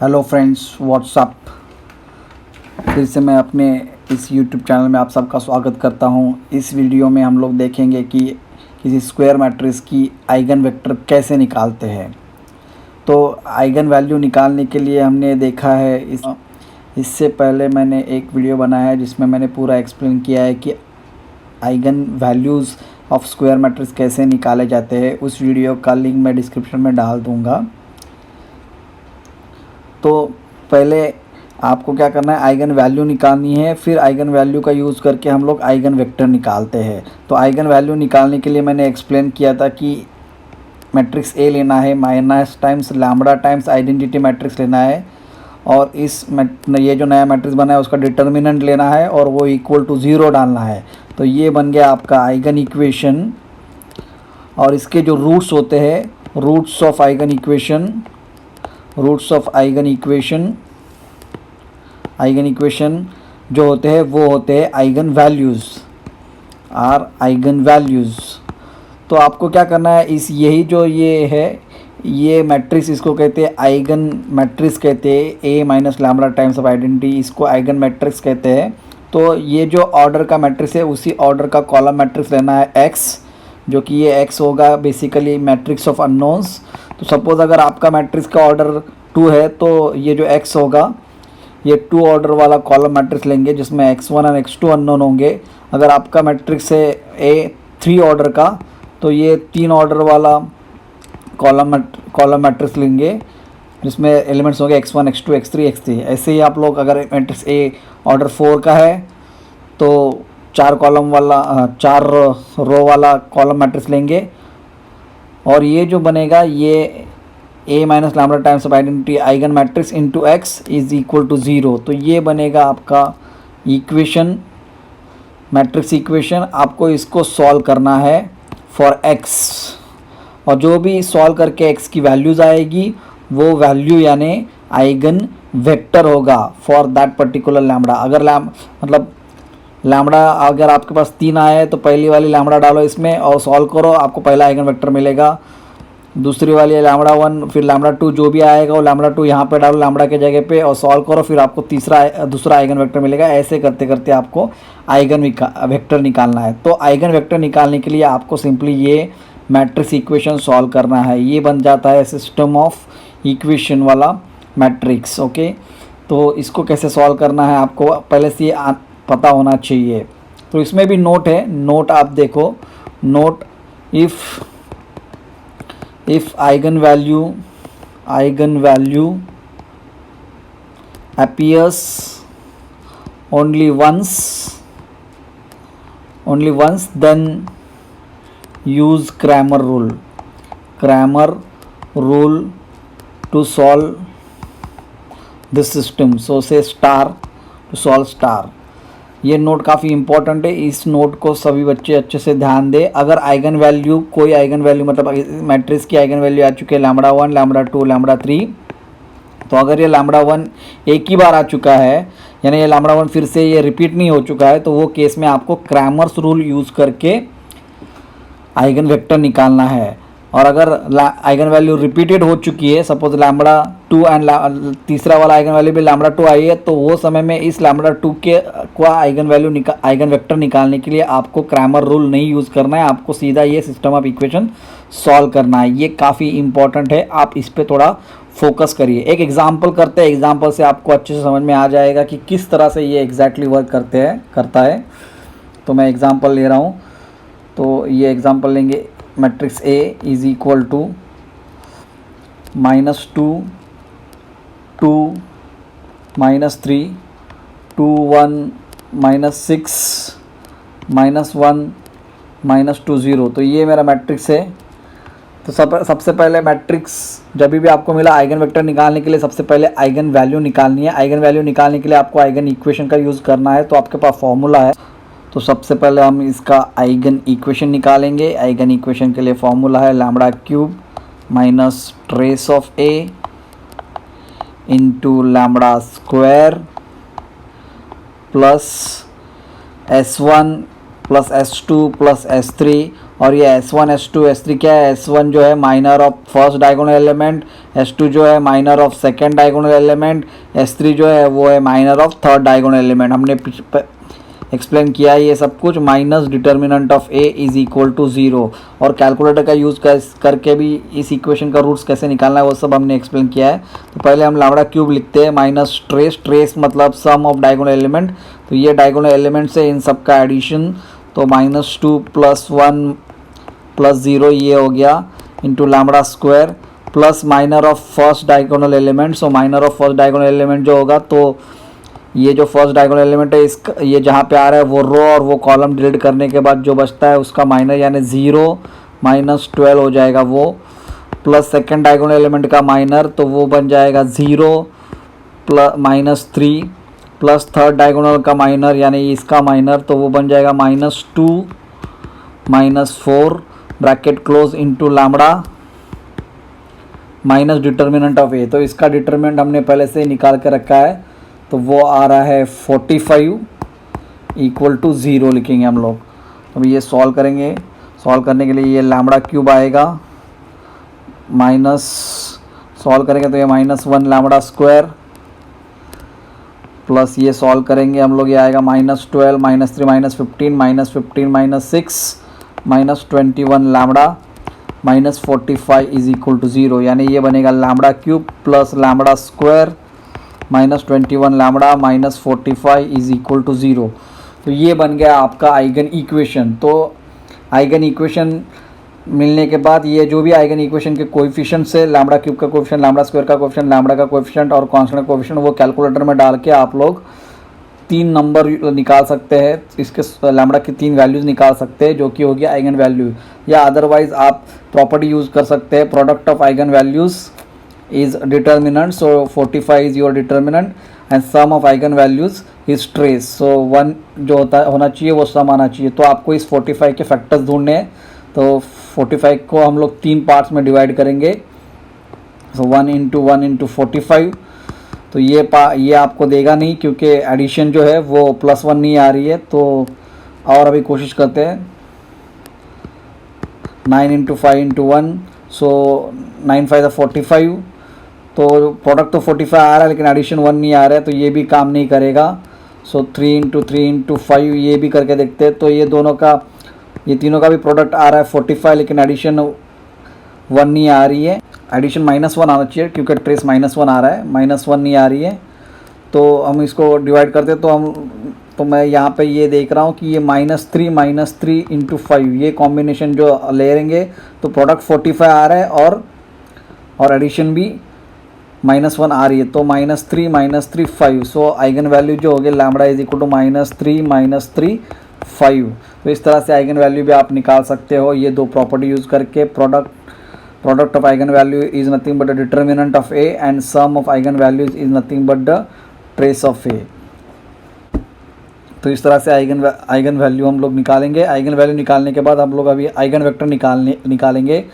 Hello friends, WhatsApp. फिर से मैं अपने इस यूट्यूब चैनल में आप सबका स्वागत करता हूं। इस वीडियो में हम लोग देखेंगे कि किसी स्क्वायर मैट्रिक्स की आइगन वेक्टर कैसे निकालते हैं। तो आइगन वैल्यू निकालने के लिए हमने देखा है इससे पहले मैंने एक वीडियो बनाया है जिसमें मैंने पूरा एक्सप्लेन किया है कि eigen values of square matrix कैसे निकाले जाते हैं। उस वीडियो का लिंक मैं डिस्क्रिप्शन में डाल दूँगा। तो पहले आपको क्या करना है, आइगन वैल्यू निकालनी है। फिर आइगन वैल्यू का यूज़ करके हम लोग आइगन वेक्टर निकालते हैं। तो आइगन वैल्यू निकालने के लिए मैंने एक्सप्लेन किया था कि मैट्रिक्स ए लेना है, minus times lambda times identity matrix लेना है, और ये जो नया मैट्रिक्स बना है उसका डिटर्मिनेंट लेना है और वो इक्वल टू 0 डालना है। तो ये बन गया आपका आइगन इक्वेशन। और इसके जो रूट्स होते हैं, रूट्स ऑफ आइगन इक्वेशन जो होते हैं वो होते हैं आइगन वैल्यूज़। तो आपको क्या करना है, यही जो ये है, ये मैट्रिक्स इसको कहते हैं आइगन मैट्रिक्स कहते हैं। A minus lambda times of identity, इसको आइगन मैट्रिक्स कहते हैं। तो ये जो ऑर्डर का मैट्रिक्स है उसी ऑर्डर का कॉलम मैट्रिक्स लेना है एक्स, जो कि ये एक्स होगा बेसिकली मैट्रिक्स ऑफ अननोन्स। तो सपोज़ अगर आपका मैट्रिक्स का ऑर्डर 2 है तो ये जो एक्स होगा ये 2 ऑर्डर वाला कॉलम मैट्रिक्स लेंगे जिसमें x1 और x2 अननोन होंगे। अगर आपका मैट्रिक्स है ए 3 ऑर्डर का तो ये 3 ऑर्डर वाला कॉलम मैट्रिक्स लेंगे जिसमें एलिमेंट्स होंगे x1 x2 x3 x3। ऐसे ही आप लोग अगर मैट्रिक्स ए ऑर्डर 4 का है तो 4 रो वाला कॉलम मैट्रिक्स लेंगे। और ये जो बनेगा ये A minus lambda times of identity eigen matrix into X is equal to 0। तो ये बनेगा आपका इक्वेशन, मैट्रिक्स इक्वेशन। आपको इसको सॉल्व करना है फॉर एक्स, और जो भी सॉल्व करके एक्स की वैल्यूज़ आएगी वो वैल्यू यानी आइगन वेक्टर होगा फॉर दैट पर्टिकुलर लैम्बडा। अगर लैम्बडा अगर आपके पास 3 आए तो पहली वाली लैम्बडा डालो इसमें और सॉल्व करो, आपको पहला आइगन वेक्टर मिलेगा। दूसरी वाली लैम्बडा 1 फिर लैम्बडा 2 जो भी आएगा वो लैम्बडा 2 यहाँ पे डालो लैम्बडा के जगह पे और सॉल्व करो, फिर आपको दूसरा आइगन वेक्टर मिलेगा। ऐसे करते करते आपको आइगन वेक्टर निकालना है। तो आइगन वेक्टर निकालने के लिए आपको सिंपली ये मैट्रिक्स इक्वेशन सॉल्व करना है। ये बन जाता है सिस्टम ऑफ इक्वेशन वाला मैट्रिक्स। ओके, तो इसको कैसे सॉल्व करना है आपको पहले से ये पता होना चाहिए। तो इसमें भी नोट है, नोट आप देखो। Note, if eigenvalue appears only once then use Cramer rule to solve this system. So say star to solve star। ये नोट काफ़ी इंपॉर्टेंट है, इस नोट को सभी बच्चे अच्छे से ध्यान दें। अगर आइगन वैल्यू कोई आइगन वैल्यू मतलब मैट्रिक्स की आइगन वैल्यू आ चुकी है लैम्बडा 1 लैम्बडा 2 लैम्बडा 3, तो अगर ये लैम्बडा 1 एक ही बार आ चुका है यानी ये लैम्बडा 1 फिर से ये रिपीट नहीं हो चुका है, तो वो केस में आपको क्रैमर्स रूल यूज़ करके आइगन वेक्टर निकालना है। और अगर आइगन वैल्यू रिपीटेड हो चुकी है, सपोज लैम्बडा 2 एंड तीसरा वाला आइगन वैल्यू भी लैम्बडा 2 आई है, तो वो समय में इस लैम्बडा 2 के को आइगन वेक्टर निकालने के लिए आपको क्रैमर रूल नहीं यूज़ करना है, आपको सीधा ये सिस्टम ऑफ इक्वेशन सॉल्व करना है। ये काफ़ी इंपॉर्टेंट है, आप इस पर थोड़ा फोकस करिए। एक एग्जाम्पल करते हैं, एग्जाम्पल से आपको अच्छे से समझ में आ जाएगा कि किस तरह से ये एग्जैक्टली वर्क करता है। तो मैं एग्जाम्पल ले रहा हूँ। तो ये एग्जाम्पल लेंगे, matrix A is equal to -2 2 -3 2 1 -6 -1 -2 0। तो ये मेरा मैट्रिक्स है। तो सबसे पहले मैट्रिक्स जब भी आपको मिला आइगन वेक्टर निकालने के लिए सबसे पहले आइगन वैल्यू निकालनी है। आइगन वैल्यू निकालने के लिए आपको आइगन इक्वेशन का यूज़ करना है। तो आपके पास फॉर्मूला है, तो सबसे पहले हम इसका आइगन इक्वेशन निकालेंगे। आइगन इक्वेशन के लिए फॉर्मूला है lambda cube minus trace of A into lambda square plus S1 plus S2 plus S3 और ये S1 S2 S3 क्या है, S1 जो है minor of first diagonal element, S2 जो है minor of second diagonal element, S3 जो है वो है minor of third diagonal element. हमने एक्सप्लेन किया है ये सब कुछ। Minus determinant of A is equal to 0, और कैलकुलेटर का यूज़ करके भी इस इक्वेशन का रूट्स कैसे निकालना है वो सब हमने एक्सप्लेन किया है। तो पहले हम लैम्बडा क्यूब लिखते हैं, माइनस ट्रेस मतलब सम ऑफ डायगोनल एलिमेंट, तो ये डायगोनल एलिमेंट से इन सब का एडिशन, तो -2 + 1 + 0 ये हो गया, into lambda square plus minor of first diagonal element. So minor of first diagonal element जो होगा, तो ये जो फर्स्ट डायगोनल एलिमेंट है इसका, ये जहाँ पे आ रहा है वो रो और वो कॉलम डिलीट करने के बाद जो बचता है उसका माइनर, यानी 0 -12 हो जाएगा वो, प्लस सेकेंड डायगोनल एलिमेंट का माइनर, तो वो बन जाएगा 0 -3, प्लस थर्ड डायगोनल का माइनर यानी इसका माइनर, तो वो बन जाएगा -2 -4 bracket close into lambda minus determinant of A. तो इसका डिटर्मिनेंट हमने पहले से निकाल के रखा है, तो वो आ रहा है 45 = 0 लिखेंगे हम लोग। अब ये सॉल्व करेंगे, सॉल्व करने के लिए ये लैम्बडा क्यूब आएगा, माइनस सॉल्व करेंगे तो ये -1 लैम्बडा स्क्वायर, प्लस ये सॉल्व करेंगे हम लोग, ये आएगा -12 -3 -15 -15 -6 -21 लैम्बडा -45 = 0, यानी ये बनेगा lambda cube plus lambda square -21 lambda -45 = 0। तो ये बन गया आपका आइगन इक्वेशन। तो आइगन इक्वेशन मिलने के बाद ये जो भी आइगन इक्वेशन के कोएफिशिएंट से, लैम्बडा क्यूब का कोएफिशिएंट, लैम्बडा स्क्वायर का कोएफिशिएंट, लैम्बडा का कोएफिशिएंट और कांस्टेंट का कोएफिशिएंट, वो कैलकुलेटर में डाल के आप लोग 3 नंबर निकाल सकते हैं, इसके लैम्बडा की 3 वैल्यूज़ निकाल सकते हैं, जो कि होगी आइगन वैल्यू। या अदरवाइज आप प्रॉपर्टी यूज़ कर सकते हैं, product of eigen values is determinant, so 45 is your determinant and sum of eigen values is trace, so 1 जो होना चाहिए वो सम आना चाहिए। तो आपको इस 45 के फैक्टर्स ढूंढने हैं, तो 45 को हम लोग 3 पार्ट्स में डिवाइड करेंगे, so 1 × 1 × 45, तो ये आपको देगा नहीं क्योंकि एडिशन जो है वो +1 नहीं आ रही है। तो और अभी कोशिश करते हैं, 9 × 5 × 1, सो 9 × 5 = 45, तो प्रोडक्ट तो 45 आ रहा है लेकिन एडिशन 1 नहीं आ रहा है, तो ये भी काम नहीं करेगा। सो 3 × 3 × 5 ये भी करके देखते हैं, तो ये दोनों का, ये तीनों का भी प्रोडक्ट आ रहा है 45, लेकिन एडिशन 1 नहीं आ रही है, एडिशन -1 आना चाहिए क्योंकि ट्रेस -1 आ रहा है, -1 नहीं आ रही है। तो हम इसको डिवाइड करते हैं, तो मैं यहाँ पे ये देख रहा हूँ कि ये -3 × 5 ये कॉम्बिनेशन जो लेंगे तो प्रोडक्ट 45 आ रहा है और एडिशन भी -1 आ रही है, तो -3 -3 5, सो आइगन वैल्यू जो हो गया लैम्बडा = -3 -3 5। तो इस तरह से आइगन वैल्यू भी आप निकाल सकते हो, ये 2 प्रॉपर्टी यूज़ करके। Product of eigen value is nothing but the determinant of A and sum of eigen values is nothing but the trace of A. तो इस तरह से आइगन वैल्यू हम लोग निकालेंगे। आइगन वैल्यू निकालने के बाद हम लोग अभी आइगन वेक्टर निकालेंगे।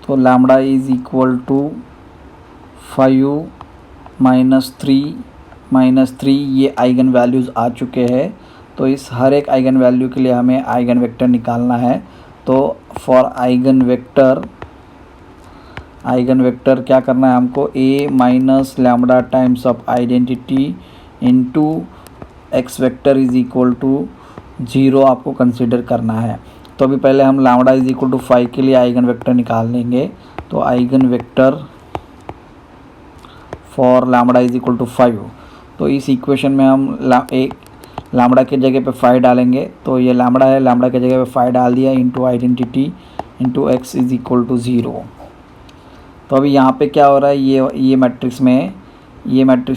तो लैम्बडा = 5 -3 ये आइगन वैल्यूज़ आ चुके हैं। तो इस हर एक आइगन वैल्यू के लिए हमें आइगन वेक्टर निकालना है। तो फॉर आइगन वेक्टर क्या करना है हमको, a - lambda times of identity into x vector = 0 आपको कंसिडर करना है। तो अभी पहले हम लैम्बडा = 5 के लिए आइगन वेक्टर निकाल लेंगे। तो आइगन वेक्टर फॉर लैम्बडा = 5, तो इस इक्वेशन में हम लैम्बडा की जगह पे 5 डालेंगे। तो ये लैम्बडा है, लैम्बडा की जगह पे 5 डाल दिया, इंटू आइडेंटिटी इंटू x = 0। तो अभी यहाँ पे क्या हो रहा है, ये मैट्रिक्स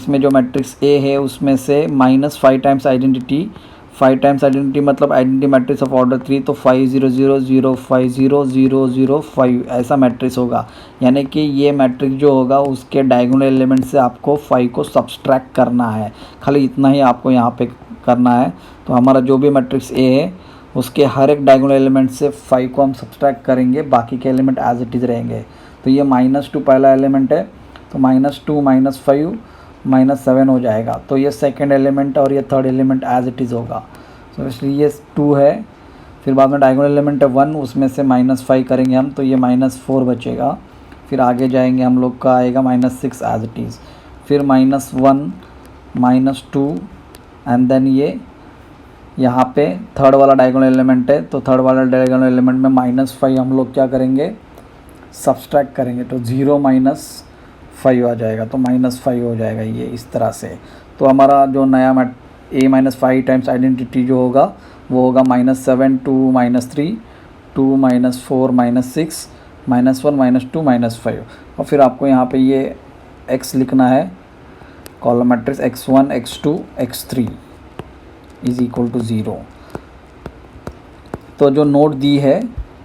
में जो मैट्रिक्स A है उसमें से -5 टाइम्स आइडेंटिटी, 5 टाइम्स आइडेंटिटी मतलब आइडेंटिटी मैट्रिक्स ऑफ ऑर्डर 3, तो 5 0 0 0 5 0 0 0 5 ऐसा मैट्रिक्स होगा। यानी कि ये मैट्रिक्स जो होगा उसके डायगोनल एलिमेंट से आपको 5 को सब्सट्रैक्ट करना है, खाली इतना ही आपको यहाँ पे करना है। तो हमारा जो भी मैट्रिक्स A है उसके हर एक डायगोनल एलिमेंट से 5 को हम सब्सट्रैक्ट करेंगे, बाकी के एलिमेंट एज इट इज़ रहेंगे। तो ये -2 पहला एलिमेंट है, तो -2 -5 -7 हो जाएगा। तो ये सेकंड एलिमेंट और ये third element as it is होगा। तो इसलिए ये 2 है, फिर बाद में डायगोनल एलिमेंट है 1, उसमें से -5 करेंगे हम तो ये -4 बचेगा। फिर आगे जाएंगे हम लोग का आएगा -6 एज इट इज़, फिर -1 -2 एंड देन ये यहाँ पे थर्ड वाला डायगोनल एलिमेंट है, तो थर्ड वाला डायगोनल एलिमेंट में -5 हम लोग क्या करेंगे, सब्सट्रैक्ट करेंगे, तो 0 -5 आ जाएगा, तो -5 हो जाएगा ये इस तरह से। तो हमारा जो नया a-5 टाइम्स आइडेंटिटी जो होगा वो होगा -7 2 -3 2 -4 -6 -1 -2 -5। और फिर आपको यहाँ पे ये x लिखना है, column matrix x1 x2 x3 is equal to 0। तो जो नोट दी है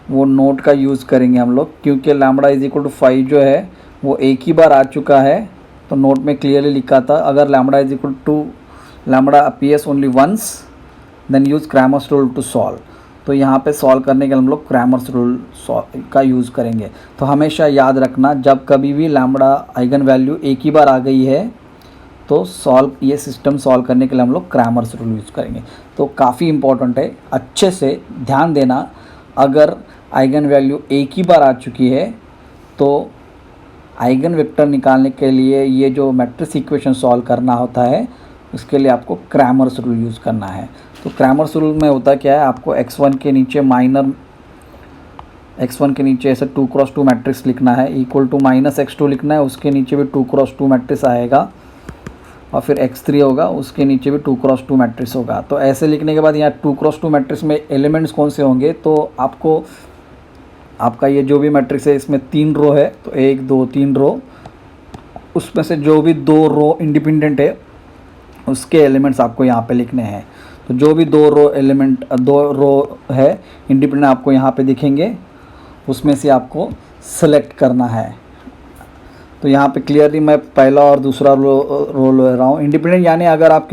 वो नोट का यूज़ करेंगे हम लोग, क्योंकि लैम्बडा इज इक्वल टू 5 जो है वो एक ही बार आ चुका है, तो नोट में क्लियरली लिखा था अगर lambda is equal to lambda appears only once then use Cramer's rule to solve. तो यहाँ पे सॉल्व करने के लिए हम लोग क्रैमर्स रूल का यूज़ करेंगे। तो हमेशा याद रखना जब कभी भी लैम्बडा आइगन वैल्यू एक ही बार आ गई है तो ये सिस्टम सॉल्व करने के लिए हम लोग क्रैमर्स रूल यूज़ करेंगे। तो काफ़ी इंपॉर्टेंट है, अच्छे से ध्यान देना। अगर आइगन वैल्यू एक ही बार आ चुकी है तो आइगन वेक्टर निकालने के लिए ये जो मैट्रिक्स इक्वेशन सॉल्व करना होता है उसके लिए आपको क्रैमर्स रूल यूज़ करना है। तो क्रैमर्स रूल में होता क्या है, आपको x1 के नीचे ऐसे 2x2 मैट्रिक्स लिखना है, इक्वल टू -x2 लिखना है, उसके नीचे भी 2x2 मैट्रिक्स आएगा, और फिर x3 होगा, उसके नीचे भी 2x2 मैट्रिक्स होगा। तो ऐसे लिखने के बाद यहाँ 2x2 मैट्रिक्स में एलिमेंट्स कौन से होंगे, तो आपका ये जो भी मैट्रिक्स है इसमें 3 रो है, तो 1 2 3 रो, उसमें से जो भी 2 रो इंडिपेंडेंट है उसके एलिमेंट्स आपको यहाँ पे लिखने हैं। तो जो भी 2 रो है इंडिपेंडेंट आपको यहाँ पे दिखेंगे, उसमें से आपको सेलेक्ट करना है। तो यहाँ पे क्लियरली मैं पहला और दूसरा रो ले रहा हूँ इंडिपेंडेंट, यानी अगर आप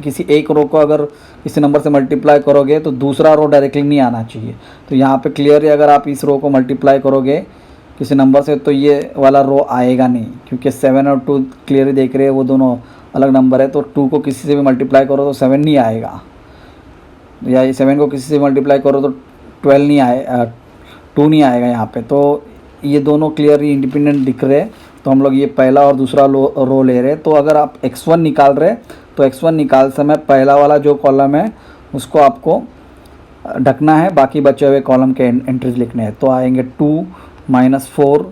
किसी एक रो को अगर किसी नंबर से मल्टीप्लाई करोगे तो दूसरा रो डायरेक्टली नहीं आना चाहिए। तो यहाँ पे क्लियरली अगर आप इस रो को मल्टीप्लाई करोगे किसी नंबर से तो ये वाला रो आएगा नहीं, क्योंकि 7 और 2 क्लियरली देख रहे हैं वो दोनों अलग नंबर है। तो 2 को किसी से भी मल्टीप्लाई करो तो 7 नहीं आएगा, या ये 7 को किसी से मल्टीप्लाई करो तो 12 नहीं आए 2 नहीं आएगा यहाँ पे। तो ये दोनों क्लियरली इंडिपेंडेंट दिख रहे हैं, तो हम लोग ये पहला और दूसरा रो ले रहे हैं। तो अगर आप x1 निकाल रहे तो x1 निकाल समय पहला वाला जो कॉलम है उसको आपको ढकना है, बाकी बचे हुए कॉलम के एंट्रीज लिखने हैं। तो आएंगे 2 -4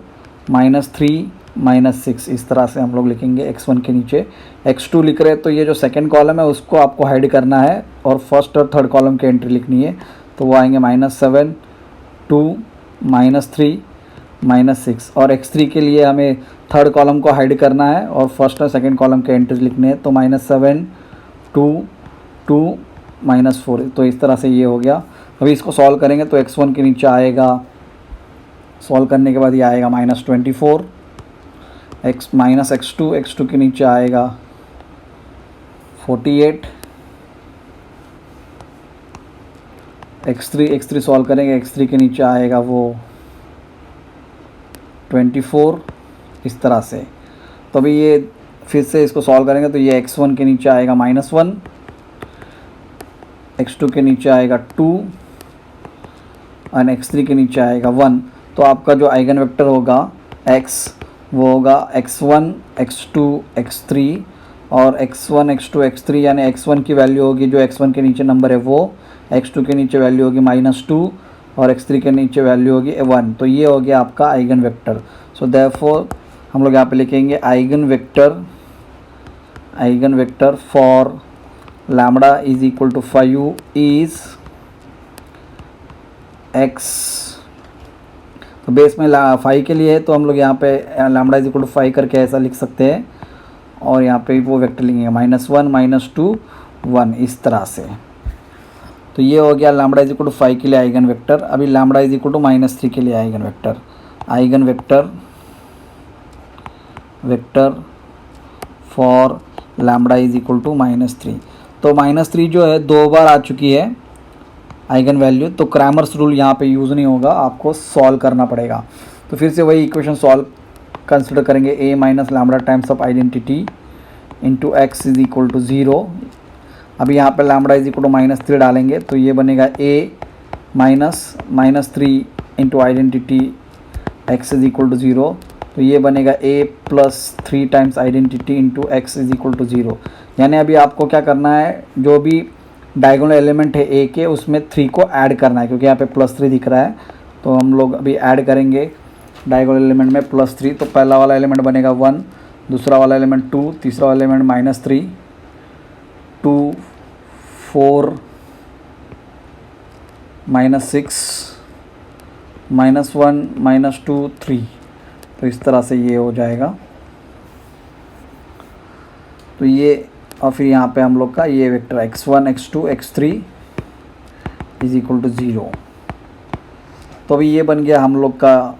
-3 -6, इस तरह से हम लोग लिखेंगे x1 के नीचे। x2 लिख रहे हैं तो ये जो सेकंड कॉलम है उसको आपको हाइड करना है और फर्स्ट और थर्ड कॉलम की एंट्री लिखनी है। तो वो आएंगे -7 2 -3 -6, और x3 के लिए हमें थर्ड कॉलम को हाइड करना है और फर्स्ट और सेकंड कॉलम के एंट्रीज लिखने हैं। तो -7 2 2 -4, तो इस तरह से ये हो गया। अभी इसको सॉल्व करेंगे तो x1 के नीचे आएगा, सॉल्व करने के बाद ये आएगा -24, x2 के नीचे आएगा 48, x3 सॉल्व करेंगे, x3 के नीचे आएगा वो 24, इस तरह से। तो अभी ये फिर से इसको सॉल्व करेंगे तो ये x1 के नीचे आएगा -1, x2 के नीचे आएगा 2 और x3 के नीचे आएगा 1। तो आपका जो आइगन वेक्टर होगा x वो होगा x1 x2 x3, और x1 x2 x3 यानी x1 की वैल्यू होगी जो x1 के नीचे नंबर है वो, x2 के नीचे वैल्यू होगी -2 और x3 के नीचे वैल्यू होगी 1। तो ये हो गया आपका आइगन वेक्टर। सो देयरफॉर हम लोग यहाँ पे लिखेंगे eigen vector for lambda is equal to 5 is x। तो बेस में 5 के लिए है तो हम लोग यहाँ पे लैम्बडा इज इक्वल टू 5 करके ऐसा लिख सकते हैं, और यहाँ पे वो वेक्टर लिखेंगे -1 -2 1, इस तरह से। तो ये हो गया लैम्बडा इज इक्वल टू 5 के लिए आइगन वेक्टर। अभी लैम्बडा इज इक्वल टू -3 के लिए eigen vector for lambda is equal to -3। तो -3 जो है 2 बार आ चुकी है आइगन वैल्यू, तो क्रैमर्स रूल यहाँ पे यूज़ नहीं होगा, आपको सॉल्व करना पड़ेगा। तो फिर से वही इक्वेशन सॉल्व कंसिडर करेंगे, a minus lambda times of identity into x is equal to 0। अभी यहाँ पे लैम्बडा इज इक्वल टू -3 डालेंगे तो ये बनेगा a minus 3 into identity x is equal to 0, तो ये बनेगा a plus 3 times identity into x is equal to 0। यानी अभी आपको क्या करना है, जो भी डायगोनल एलिमेंट है a के उसमें 3 को ऐड करना है, क्योंकि यहाँ पे +3 दिख रहा है। तो हम लोग अभी ऐड करेंगे डायगोनल एलिमेंट में +3, तो पहला वाला एलिमेंट बनेगा 1, दूसरा वाला एलिमेंट 2, तीसरा वाला एलिमेंट -3, 2, 4, -6, -1, -2, 3। तो इस तरह से ये हो जाएगा। तो ये और फिर यहाँ पे हम लोग का ये vector x1 x2 x3 is equal to 0। तो अभी ये बन गया हम लोग का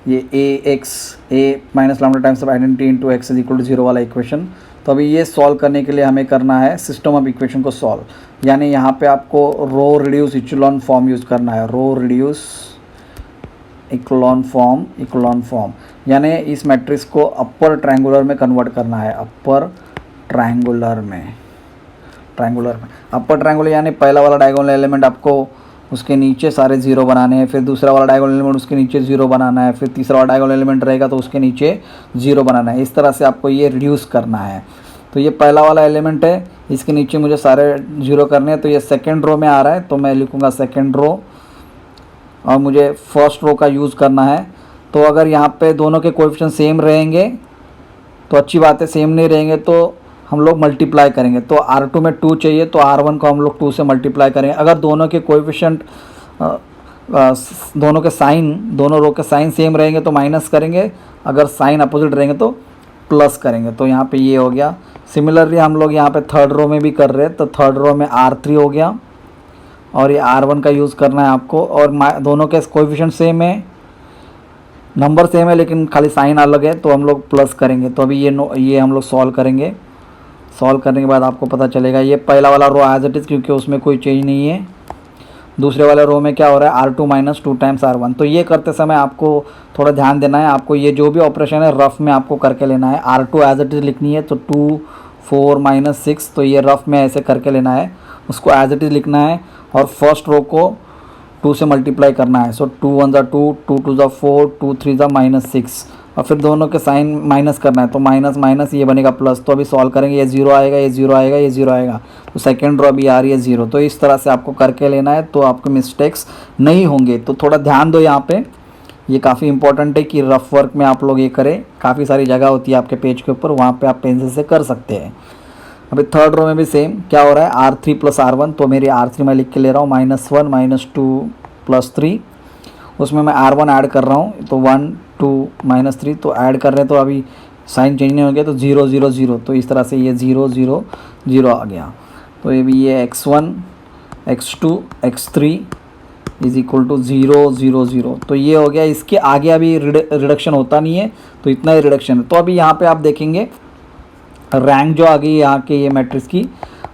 ये a minus lambda times of identity into x is equal to 0 वाला इक्वेशन। तो अभी ये सॉल्व करने के लिए हमें करना है सिस्टम ऑफ इक्वेशन को सॉल्व, यानी यहाँ पे आपको row reduce echelon form use करना है। रो रिड्यूस इक्लोन फॉर्म यानी इस मैट्रिक्स को अपर ट्रायंगुलर में कन्वर्ट करना है। अपर ट्रायंगुलर अपर ट्रायंगुलर यानी पहला वाला डायगोनल एलिमेंट आपको उसके नीचे सारे 0 बनाने हैं, फिर दूसरा वाला डायगोनल एलिमेंट उसके नीचे 0 बनाना है, फिर तीसरा वाला डायगोनल एलिमेंट रहेगा तो उसके नीचे 0 बनाना है। इस तरह से आपको ये रिड्यूस करना है। तो ये पहला वाला एलिमेंट है, इसके नीचे मुझे सारे 0 करने हैं। तो ये सेकेंड रो में आ रहा है, तो मैं लिखूँगा सेकेंड रो, और मुझे फर्स्ट रो का यूज़ करना है। तो अगर यहाँ पे दोनों के कोएफिशिएंट सेम रहेंगे तो अच्छी बात है, सेम नहीं रहेंगे तो हम लोग मल्टीप्लाई करेंगे। तो R2 में 2 चाहिए तो R1 को हम लोग 2 से मल्टीप्लाई करेंगे। अगर दोनों के कोएफिशिएंट दोनों के साइन, दोनों रो के साइन सेम रहेंगे तो माइनस करेंगे, अगर साइन अपोजिट रहेंगे तो प्लस करेंगे। तो यहाँ पे ये हो गया। सिमिलरली हम लोग यहाँ पे थर्ड रो में भी कर रहे हैं, तो थर्ड रो में R3 हो गया और ये R1 का यूज़ करना है आपको। और दोनों के कोएफिशिएंट सेम है, नंबर सेम है, लेकिन खाली साइन अलग है, तो हम लोग प्लस करेंगे। तो अभी ये हम लोग सॉल्व करेंगे। सॉल्व करने के बाद आपको पता चलेगा ये पहला वाला रो एज इट इज़, क्योंकि उसमें कोई चेंज नहीं है। दूसरे वाले रो में क्या हो रहा है, R2 माइनस 2 टाइम्स R1। तो ये करते समय आपको थोड़ा ध्यान देना है, आपको ये जो भी ऑपरेशन है रफ में आपको करके लेना है। R2 एज इट इज़ लिखनी है, तो 2, 4, -6, तो ये रफ में ऐसे करके लेना है, उसको एज इट इज़ लिखना है। और फर्स्ट रो को 2 से मल्टीप्लाई करना है। सो 2 1 2, 2 2 4, 2 3 -6, और फिर दोनों के साइन माइनस करना है, तो माइनस माइनस ये बनेगा प्लस। तो अभी सॉल्व करेंगे, ये 0 आएगा, ये 0 आएगा, ये 0 आएगा, तो सेकेंड रो अभी आ रही है 0। तो इस तरह से आपको करके लेना है, तो आपको मिस्टेक्स नहीं होंगे। तो थोड़ा ध्यान दो यहाँ पे, ये काफ़ी इंपॉर्टेंट है कि रफ वर्क में आप लोग ये करें। काफ़ी सारी जगह होती है आपके पेज के ऊपर, वहाँ पर आप पेंसिल से कर सकते हैं। अभी थर्ड रो में भी सेम क्या हो रहा है, R3 प्लस R1, तो मेरी R3 मैं लिख के ले रहा हूँ, -1 -2 +3, उसमें मैं R1 ऐड कर रहा हूँ, तो 1 2 -3, तो ऐड कर रहे हैं, तो अभी साइन चेंज नहीं हो गया, तो 0 0 0, तो इस तरह से ये 0 0 0 आ गया। तो ये भी ये x1 x2 x3 is equal to 0 0 0, तो ये हो गया। इसके आगे अभी रिडक्शन होता नहीं है, तो इतना ही रिडक्शन है। तो अभी यहाँ पे आप देखेंगे रैंक जो आ गई यहाँ के ये मैट्रिक्स की,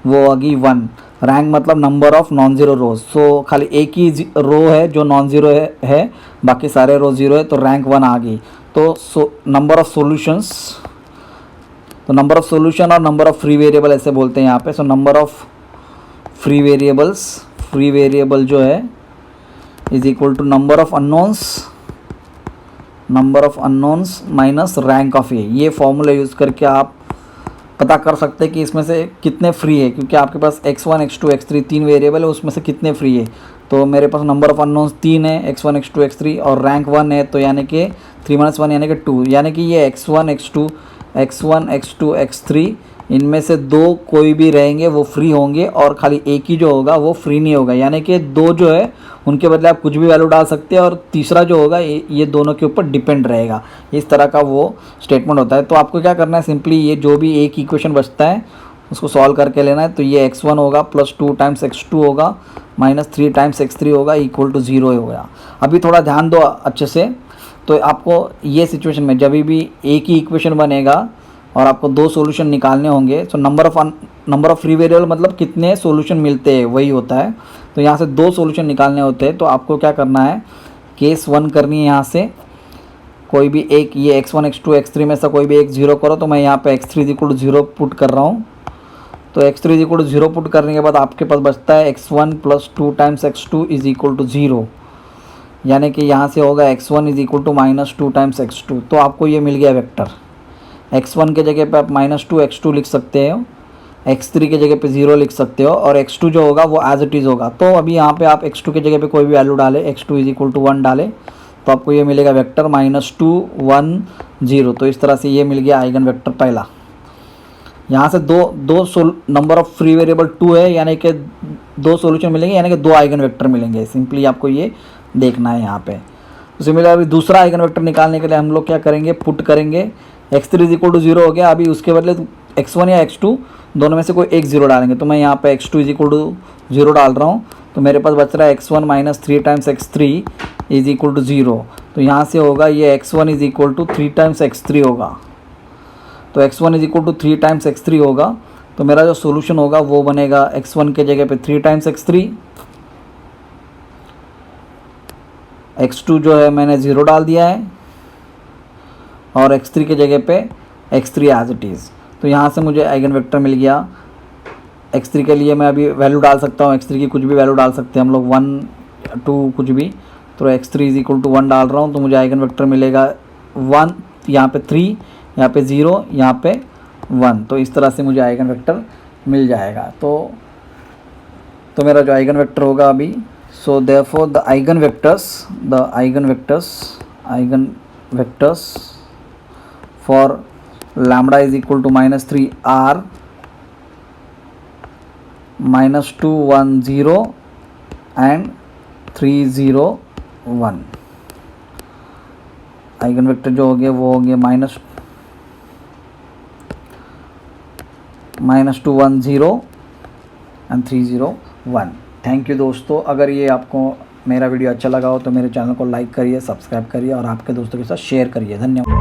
वो आ गई 1। रैंक मतलब नंबर ऑफ नॉन ज़ीरो रोज। सो खाली एक ही रो है जो नॉन ज़ीरो है, बाकी सारे रो 0 है, तो रैंक 1 आ गई। तो नंबर ऑफ सॉल्यूशंस, तो नंबर ऑफ सॉल्यूशन और नंबर ऑफ फ्री वेरिएबल ऐसे बोलते हैं यहाँ पे। So number of free variable जो है is equal to number of unknowns minus rank of ये फॉर्मूला यूज़ करके आप पता कर सकते हैं कि इसमें से कितने फ्री है, क्योंकि आपके पास x1 x2 x3 3 वेरिएबल है, उसमें से कितने फ्री है। तो मेरे पास नंबर ऑफ अननोन्स 3 है, x1 x2 x3, और रैंक 1 है, तो यानी कि 3 - 1 यानी कि 2, यानी कि ये x1 x2 x3 इनमें से 2 कोई भी रहेंगे वो फ्री होंगे, और खाली एक ही जो होगा वो फ्री नहीं होगा। यानी कि 2 जो है उनके बदले आप कुछ भी वैल्यू डाल सकते हैं, और तीसरा जो होगा ये दोनों के ऊपर डिपेंड रहेगा। इस तरह का वो स्टेटमेंट होता है। तो आपको क्या करना है, सिंपली ये जो भी एक इक्वेशन बचता है उसको सॉल्व करके लेना है। तो ये x1 होगा प्लस 2 टाइम्स x2 होगा माइनस 3 टाइम्स x3 होगा इक्वल टू 0 हो गया। अभी थोड़ा ध्यान दो अच्छे से। तो आपको ये सिचुएशन में जब भी एक ही इक्वेशन बनेगा और आपको 2 सॉल्यूशन निकालने होंगे, तो नंबर ऑफ फ्री वेरिएबल मतलब कितने सॉल्यूशन मिलते हैं वही होता है। तो यहाँ से 2 सॉल्यूशन निकालने होते हैं, तो आपको क्या करना है, केस 1 करनी है। यहाँ से कोई भी एक, ये x1 x2 x3 में से कोई भी एक 0 करो, तो मैं यहाँ पे x3 इक्वल टू 0 पुट कर रहा हूँ। तो x3 is equal to 0 put करने के बाद आपके पास बचता है x1 plus 2 times x2 is equal to 0, यानी कि यहाँ से होगा x1 is equal to -2 times x2। तो आपको ये मिल गया वेक्टर। x1 के जगह पे आप -2 x2 लिख सकते हो, x3 के जगह पे 0 लिख सकते हो, और x2 जो होगा वो एज इट इज़ होगा। तो अभी यहाँ पे आप x2 के जगह पे कोई भी वैल्यू डालें, x2 इज इक्वल टू 1 डालें, तो आपको ये मिलेगा वेक्टर -2 1 0। तो इस तरह से ये मिल गया आइगन वेक्टर पहला। यहाँ से दो नंबर ऑफ फ्री वेरिएबल 2 है, यानी कि 2 सॉल्यूशन मिलेंगे, यानी कि 2 आइगन वेक्टर मिलेंगे। सिंपली आपको ये देखना है यहाँ पे। तो सिमिलरली दूसरा आइगन वेक्टर निकालने के लिए हम लोग क्या करेंगे, पुट करेंगे। x3 इज इक्वल टू 0 हो गया, अभी उसके बदले x1 या x2 दोनों में से कोई एक 0 डालेंगे। तो मैं यहाँ पे x2 इज इक्वल टू 0 डाल रहा हूँ, तो मेरे पास बच रहा है x1 minus 3 times x3 is equal to 0। तो यहाँ से होगा ये x1 is equal to 3 times x3 होगा। तो x1 is equal to 3 times x3 होगा। तो मेरा जो सोल्यूशन होगा वो बनेगा x1 के जगह पे 3 टाइम्स x3, x2 जो है मैंने 0 डाल दिया है, और x3 के जगह पे x3 एज इट इज़। तो यहाँ से मुझे आइगन वेक्टर मिल गया। x3 के लिए मैं अभी वैल्यू डाल सकता हूँ, x3 की कुछ भी वैल्यू डाल सकते हैं हम लोग, 1 2 कुछ भी। तो x3 इज इक्वल टू 1 डाल रहा हूँ, तो मुझे आइगन वेक्टर मिलेगा 1, यहाँ पे 3, यहाँ पे 0, यहाँ पे 1। तो इस तरह से मुझे आइगन वेक्टर मिल जाएगा। तो मेरा जो आइगन वेक्टर होगा अभी, so therefore the eigen vectors for lambda is equal to -3 r -2 1 0 and 3 0 1। Eigen vector जो हो गए वो होंगे -2 1 0 एंड 3 0 1। थैंक यू दोस्तों। अगर ये आपको मेरा वीडियो अच्छा लगा हो तो मेरे चैनल को लाइक करिए, सब्सक्राइब करिए और आपके दोस्तों के साथ शेयर करिए। धन्यवाद।